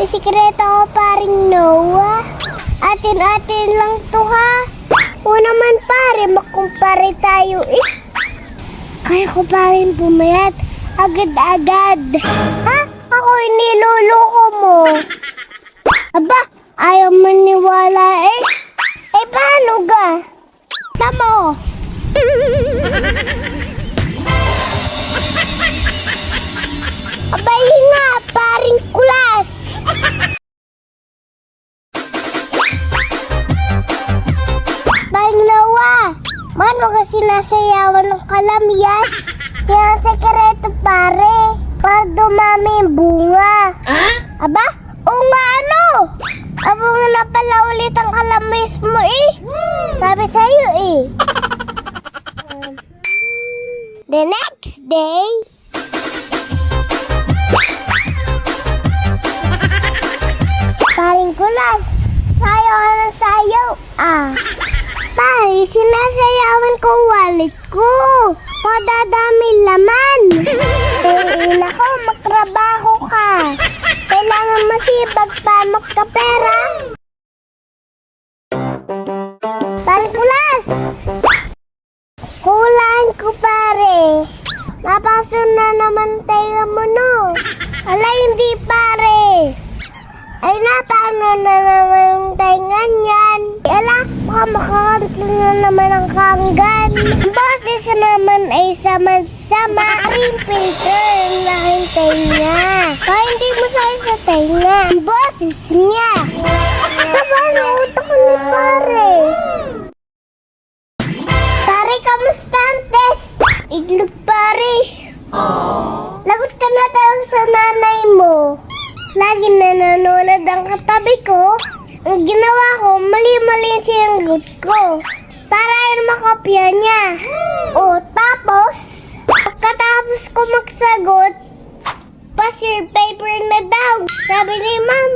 May sikreto ako paring Noah. Atin-atin lang to ha. O naman pare, magkumpare tayo eh. Kaya ko paring pumayat agad-agad. Ha? Ako niloloko mo. Aba, ayaw maniwala eh. Eh paano ga? Tamo. Abay nga, paring kulas. Paring Lawa, mano ka sinasayawan ng kalamyas? Kaya sekreto pare, para dumami yung bunga. Aba, o nga ano? Abo nga na pala ulit ang kalamis mo eh. Sabi sa'yo eh. The next day, paring kulas, sayaw ka ng sayaw. Pare, sinasayawan ko wallet ko. Padadami laman. Eh, nako, magtrabaho ka. Kailangan masibag pa magkapera. Paring kulas, kulaan ko pare. Napaso na naman tayo mo no. Ala, hindi pare. Ay na, paano na naman yung taingan yan? Ala, baka makakantlo na naman ang kanggan. Boses naman ay sama-sama. Ring filter na ang tainga. Kaya hindi mo sa'yo sa tainga. Boses niya. Paano utak ko ni pare? Pare, kamusta ang test? Iglog pare. Lagot ka na daw sa nanay mo. Lagi nanonood ang katabi ko. Ang ginawa ko, mali-mali siyang gut ko. Para ay makopya niya. O, tapos, pagkatapos ko magsagot, pasir paper na daw. Sabi ni ma'am,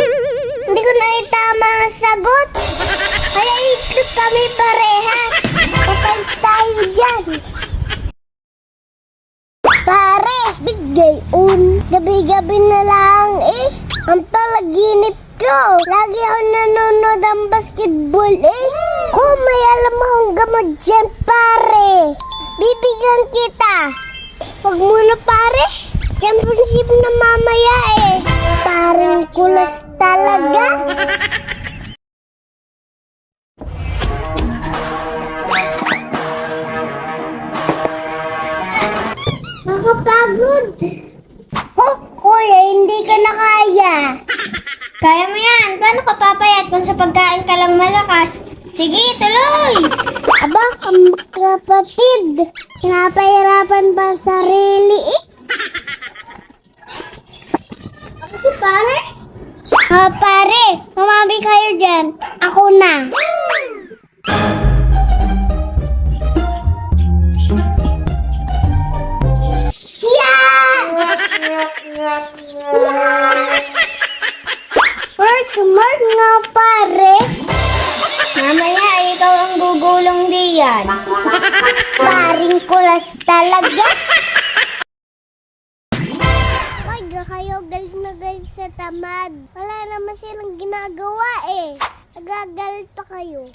hindi ko na itama ang sagot. Kaya itlog kami parehas. Patay tayo dyan. Pare, bigay gabi-gabi na lang eh. Ang palaginip ko. Lagi ako nanonood ang basketball eh. Kung may alam akong gamot dyan, pare, bibigyan kita. Huwag muna pare. Championship na mamaya eh. Parang kulas talaga. Nakapagod. Kuya, hindi ka na kaya. Kaya mo yan. Paano ka papayat kung sa pagkain ka lang malakas? Sige, tuloy. Aba, kapatid. Pinapahirapan pa sarili eh. Kasi pare. Pare, mamabi kayo dyan. Ako na. Smart nga pare. Mamaya ikaw ang gugulong diyan. Paring kulas talaga. Wag kayo galit na galit sa tamad. Wala naman silang ginagawa eh. Nagagalit pa kayo.